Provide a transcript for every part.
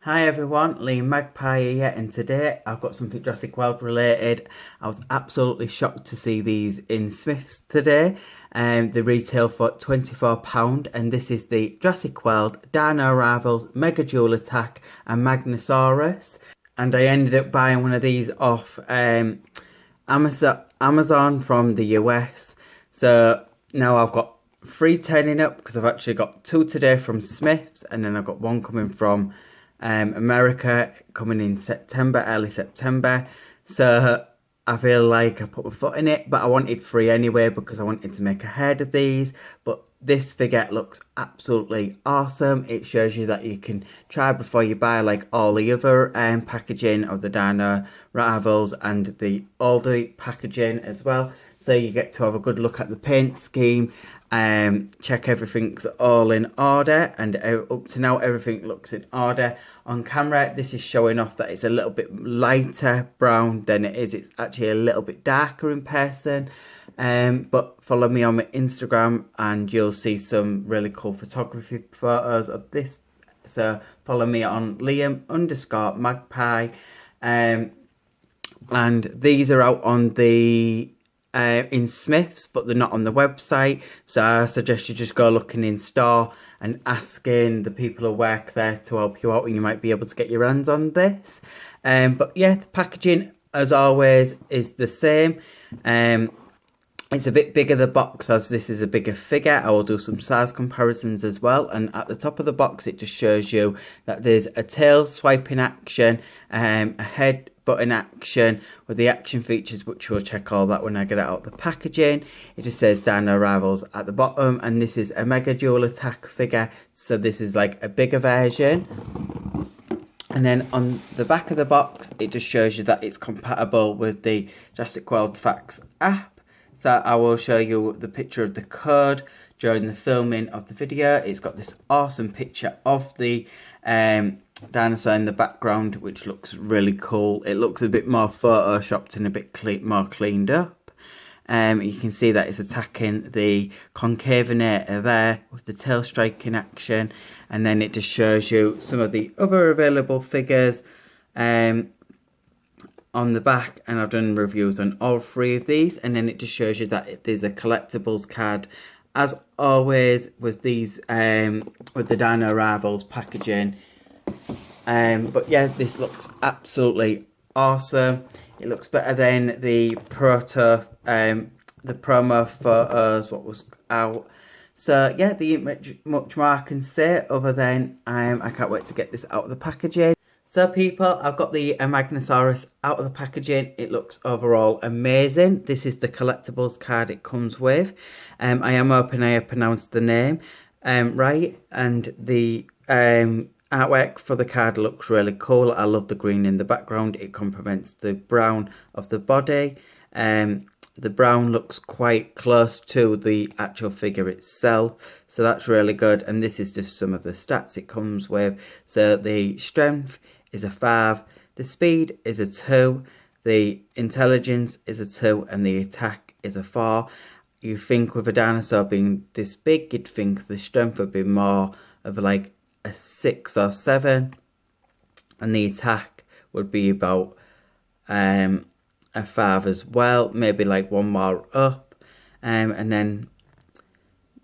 Hi everyone, Liam Magpie here, and today I've got something Jurassic World related. I was absolutely shocked to see these in Smiths today. They retail for £24, and this is the Jurassic World Dino Arrivals Mega Duel Attack and Amargasaurus. And I ended up buying one of these off Amazon from the US. So now I've got 3 turning up because I've actually got 2 today from Smiths, and then I've got 1 coming from America coming in September, early September. So I feel like I put my foot in it, but I wanted 3 anyway because I wanted to make ahead of these. But this figure looks absolutely awesome. It shows you that you can try before you buy, like all the other packaging of the Dino Rivals and the older packaging as well. So you get to have a good look at the paint scheme, check everything's all in order, and up to now everything looks in order. On camera this is showing off that it's a little bit lighter brown than it is. It's actually a little bit darker in person, but follow me on my Instagram and you'll see some really cool photography photos of this. So follow me on Liam_Magpie, and these are out on the in Smiths, but they're not on the website, so I suggest you just go looking in store and asking the people who work there to help you out, and you might be able to get your hands on this. But yeah, the packaging as always is the same. It's a bit bigger, the box, as this is a bigger figure. I will do some size comparisons as well. And at the top of the box it just shows you that there's a tail swiping action, a head button action with the action features, which we'll check all that when I get it out of the packaging. It just says Dino Rivals at the bottom, and this is a Mega Duel Attack figure, so this is like a bigger version. And then on the back of the box it just shows you that it's compatible with the Jurassic World Facts app. So I will show you the picture of the code during the filming of the video. It's got this awesome picture of the dinosaur in the background, which looks really cool. It looks a bit more photoshopped and a bit more cleaned up. You can see that it's attacking the concavenator there with the tail striking action, and then it just shows you some of the other available figures on the back, and I've done reviews on all 3 of these. And then it just shows you that there's a collectibles card as always with these with the Dino Rivals packaging. But yeah, this looks absolutely awesome. It looks better than the promo photos what was out. So yeah, there ain't much more I can say other than I can't wait to get this out of the packaging. So people, I've got the Amargasaurus out of the packaging. It looks overall amazing. This is the collectibles card it comes with. I am hoping I have pronounced the name right, and the artwork for the card looks really cool. I love the green in the background. It complements the brown of the body. The brown looks quite close to the actual figure itself, so that's really good. And this is just some of the stats it comes with. So the strength is a 5, the speed is a 2, the intelligence is a 2, and the attack is a 4. You think with a dinosaur being this big, you'd think the strength would be more of like a 6 or 7, and the attack would be about a 5 as well, maybe like 1 more up. And then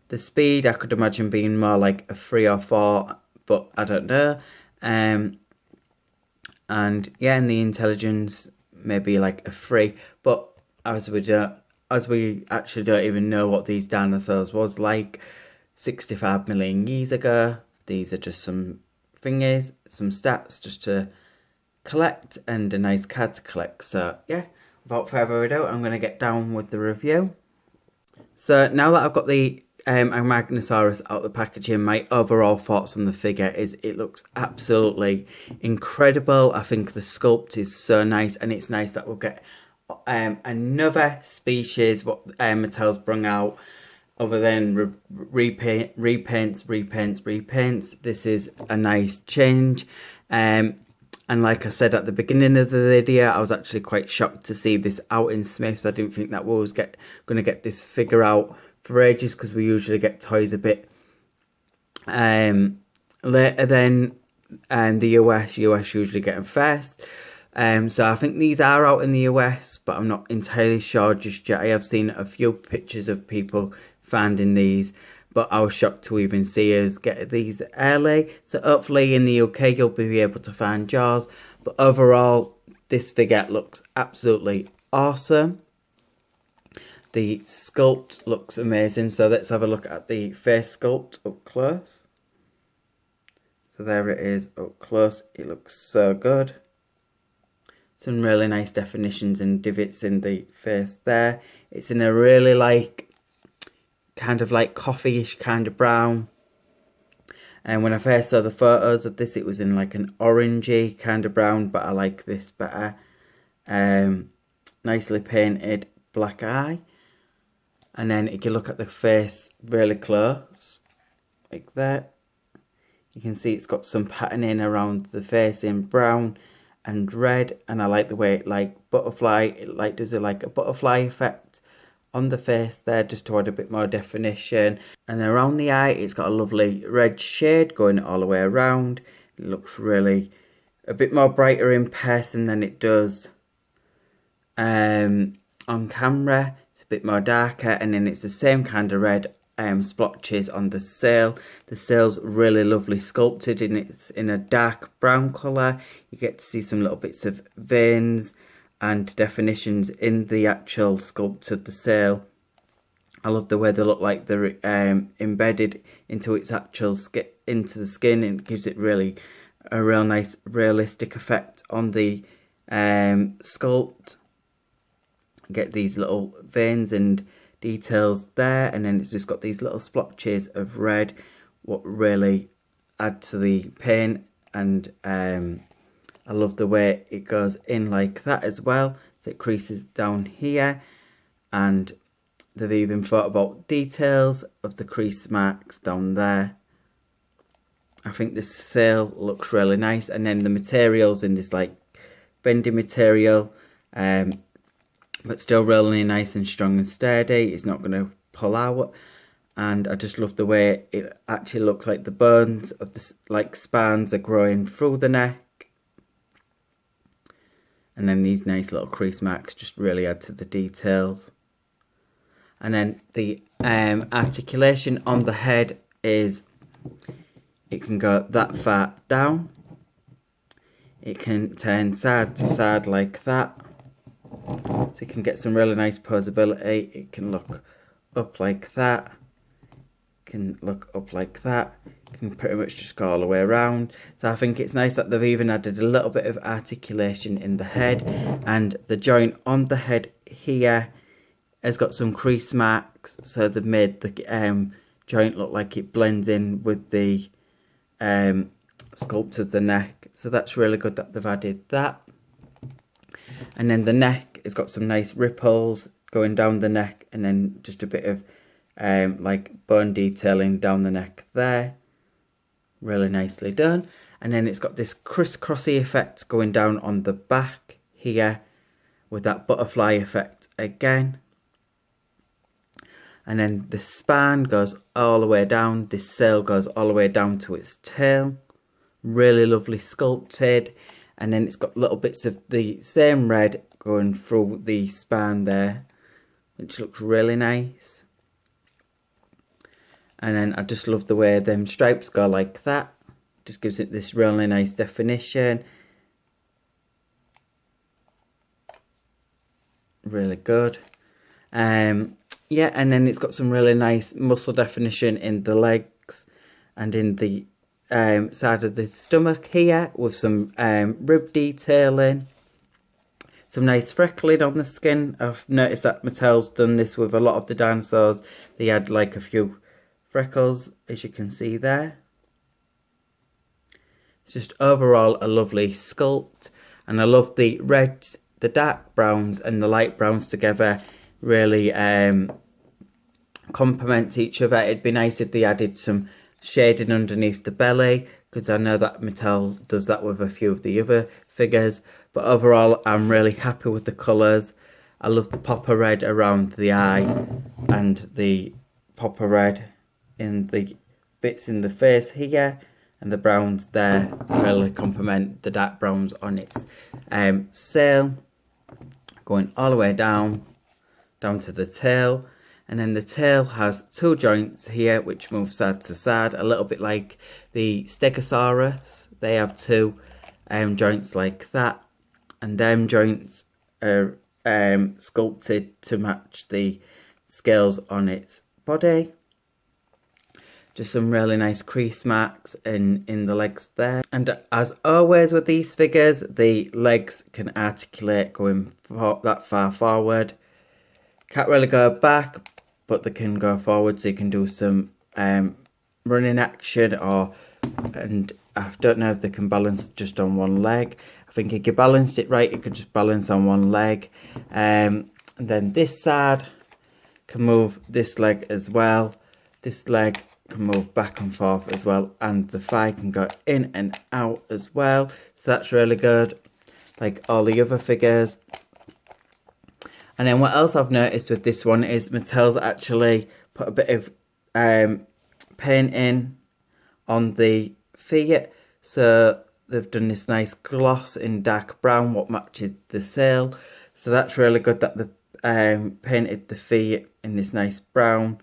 the speed I could imagine being more like a 3 or 4, but I don't know. And yeah, and the intelligence maybe like a 3, but as we actually don't even know what these dinosaurs was like 65 million years ago. These are just some thingies, some stats just to collect, and a nice card to collect. So yeah, without further ado, I'm going to get down with the review. So now that I've got the Amargasaurus out of the packaging, my overall thoughts on the figure is it looks absolutely incredible. I think the sculpt is so nice, and it's nice that we'll get another species what Mattel's brung out, other than repaints. This is a nice change. And like I said at the beginning of the video, I was actually quite shocked to see this out in Smiths. I didn't think that we was going to get this figure out for ages, because we usually get toys a bit later than the US usually get them first. So I think these are out in the US, but I'm not entirely sure just yet. I have seen a few pictures of people finding these, but I was shocked to even see us get these early. So hopefully in the UK you'll be able to find yours. But overall, this figure looks absolutely awesome. The sculpt looks amazing. So let's have a look at the face sculpt up close. So there it is up close. It looks so good. Some really nice definitions and divots in the face there. It's in a really kind of like coffee-ish kind of brown. And when I first saw the photos of this, it was in like an orangey kind of brown, but I like this better. Nicely painted black eye. And then if you look at the face really close, like that, you can see it's got some patterning around the face in brown and red, and I like the way it does a butterfly effect on the face there, just to add a bit more definition. And then around the eye, it's got a lovely red shade going all the way around. It looks really a bit more brighter in person than it does on camera. It's a bit more darker, and then it's the same kind of red splotches on the sail. The sail's really lovely sculpted, and it's in a dark brown colour. You get to see some little bits of veins and definitions in the actual sculpt of the sail. I love the way they look like they're embedded into its actual into the skin, and it gives it really a real nice realistic effect on the sculpt. You get these little veins and details there, and then it's just got these little splotches of red, what really add to the paint. And I love the way it goes in like that as well. So it creases down here, and they've even thought about details of the crease marks down there. I think this sail looks really nice, and then the materials in this like bendy material, but still really nice and strong and sturdy. It's not going to pull out. And I just love the way it actually looks like the bones of the spines are growing through the neck. And then these nice little crease marks just really add to the details. And then the articulation on the head is, it can go that far down. It can turn side to side like that. So you can get some really nice posability. It can look up like that. It can look up like that. It can pretty much just go all the way around. So I think it's nice that they've even added a little bit of articulation in the head. And the joint on the head here has got some crease marks. So they've made the joint look like it blends in with the sculpt of the neck. So that's really good that they've added that. And then the neck has got some nice ripples going down the neck, and then just a bit of like bone detailing down the neck there. Really nicely done. And then it's got this crisscrossy effect going down on the back here with that butterfly effect again. And then the span goes all the way down. This sail goes all the way down to its tail. Really lovely sculpted. And then it's got little bits of the same red going through the span there, which looks really nice. And then I just love the way them stripes go like that. Just gives it this really nice definition. Really good. Yeah, and then it's got some really nice muscle definition in the legs and in the side of the stomach here, with some rib detailing. Some nice freckling on the skin. I've noticed that Mattel's done this with a lot of the dinosaurs. They had like a few freckles, as you can see there. It's just overall a lovely sculpt, and I love the reds, the dark browns and the light browns together. Really complement each other. It'd be nice if they added some shading underneath the belly, because I know that Mattel does that with a few of the other figures. But overall, I'm really happy with the colours. I love the popper red around the eye, and the popper red in the bits in the face here, and the browns there really complement the dark browns on its sail, going all the way down to the tail. And then the tail has two joints here which move side to side, a little bit like the Stegosaurus. They have two joints like that, and them joints are sculpted to match the scales on its body. Just some really nice crease marks in the legs there. And as always with these figures, the legs can articulate going that far forward. Can't really go back, but they can go forward, so you can do some running action, and I don't know if they can balance just on one leg. I think if you balanced it right, you could just balance on one leg. And then this side can move this leg as well. This leg can move back and forth as well, and the thigh can go in and out as well. So that's really good, like all the other figures. And then what else I've noticed with this one is Mattel's actually put a bit of painting on the feet. So they've done this nice gloss in dark brown, what matches the sail. So that's really good that they've painted the feet in this nice brown.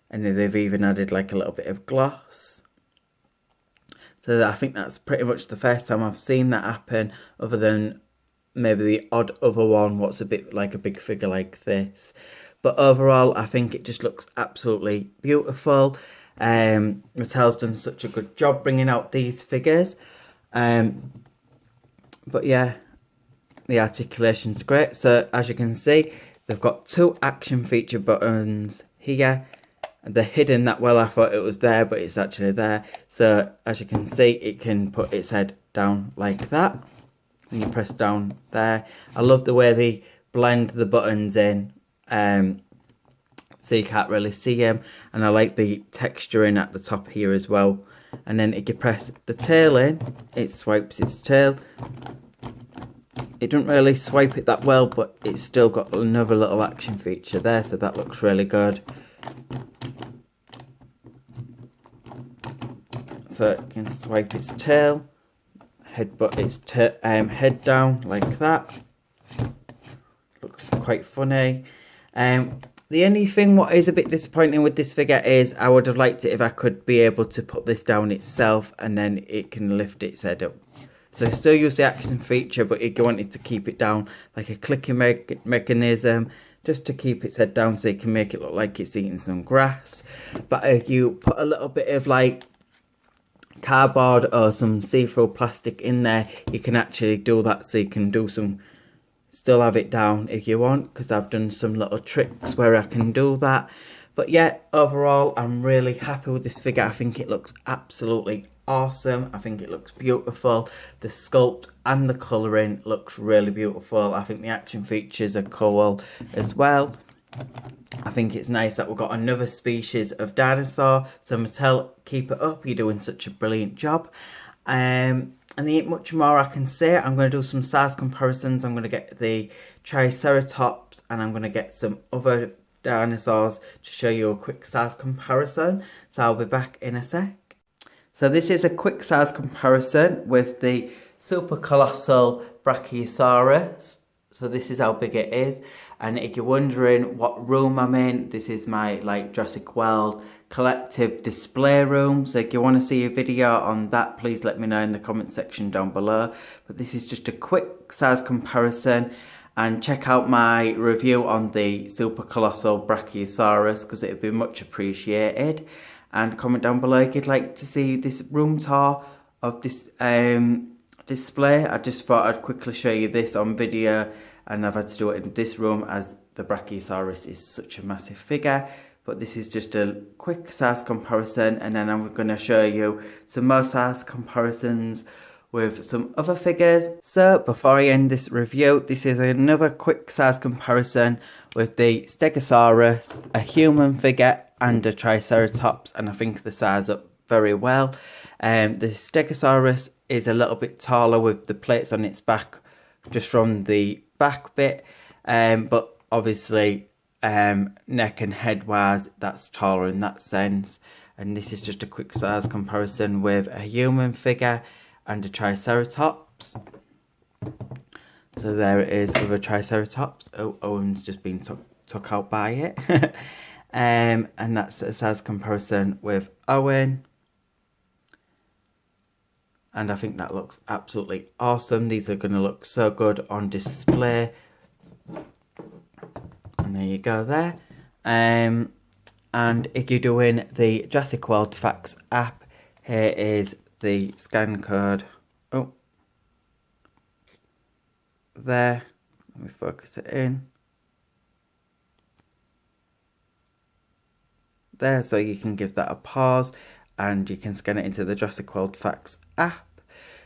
And they've even added like a little bit of gloss. So I think that's pretty much the first time I've seen that happen, other than maybe the odd other one what's a bit like a big figure like this. But overall, I think it just looks absolutely beautiful. Mattel's done such a good job bringing out these figures. But yeah, the articulation's great. So as you can see, they've got two action feature buttons here. They're hidden that well. I thought it was there, but it's actually there. So as you can see, it can put its head down like that. And you press down there. I love the way they blend the buttons in, so you can't really see them. And I like the texturing at the top here as well. And then if you press the tail in, it swipes its tail. It doesn't really swipe it that well, but it's still got another little action feature there, so that looks really good. So it can swipe its tail, headbutt its head down like that. Looks quite funny. The only thing what is a bit disappointing with this figure is I would have liked it if I could be able to put this down itself and then it can lift its head up. So still use the action feature, but if you wanted to keep it down like a clicking mechanism, just to keep its head down so you can make it look like it's eating some grass. But if you put a little bit of like cardboard or some see-through plastic in there, you can actually do that, so you can do some, still have it down if you want, because I've done some little tricks where I can do that. But yeah, overall I'm really happy with this figure. I think it looks absolutely awesome. I think it looks beautiful. The sculpt and the colouring looks really beautiful. I think the action features are cool as well. I think it's nice that we've got another species of dinosaur. So Mattel, keep it up. You're doing such a brilliant job. And there ain't much more I can say. I'm going to do some size comparisons. I'm going to get the Triceratops and I'm going to get some other dinosaurs to show you a quick size comparison. So I'll be back in a sec. So this is a quick size comparison with the super colossal Brachiosaurus. So this is how big it is. And if you're wondering what room I'm in, this is my like Jurassic World collective display room. So if you want to see a video on that, please let me know in the comment section down below. But this is just a quick size comparison. And check out my review on the super colossal Brachiosaurus, because it would be much appreciated. And comment down below if you'd like to see this room tour of this display. I just thought I'd quickly show you this on video, and I've had to do it in this room as the Brachiosaurus is such a massive figure. But this is just a quick size comparison, and then I'm going to show you some more size comparisons with some other figures. So before I end this review, this is another quick size comparison with the Stegosaurus, a human figure and a Triceratops, and I think they size up very well. The Stegosaurus is a little bit taller with the plates on its back, just from the back bit, but obviously neck and head wise that's taller in that sense. and this is just a quick size comparison with a human figure and a Triceratops. So there it is with a Triceratops. Oh, Owen's just been took out by it. And that's a size comparison with Owen. And I think that looks absolutely awesome. These are going to look so good on display. And there you go there. And if you're doing the Jurassic World Facts app, here is the scan code. Oh, there. Let me focus it in. There, so you can give that a pause and you can scan it into the Jurassic World Facts app.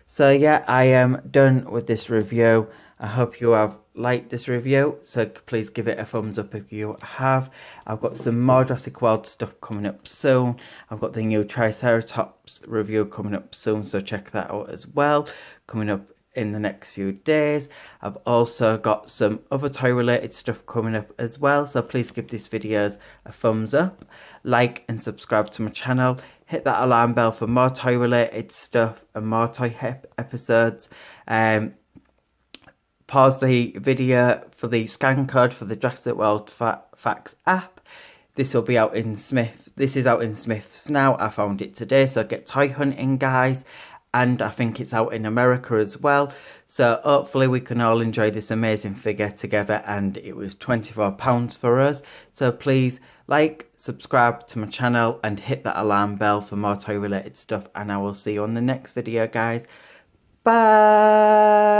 So yeah, I am done with this review. I hope you have liked this review, so please give it a thumbs up if you have. I've got some more Jurassic World stuff coming up soon. I've got the new Triceratops review coming up soon, so check that out as well, coming up in the next few days. I've also got some other toy related stuff coming up as well, so please give this video a thumbs up, like and subscribe to my channel. Hit that alarm bell for more toy related stuff and more toy episodes. Pause the video for the scan code for the Jurassic World Facts app. This will be out in Smith. This is out in Smiths now. I found it today, so get toy hunting, guys. And I think it's out in America as well. So hopefully we can all enjoy this amazing figure together. And it was £24 for us. So please like, subscribe to my channel and hit that alarm bell for more toy related stuff. And I will see you on the next video, guys. Bye.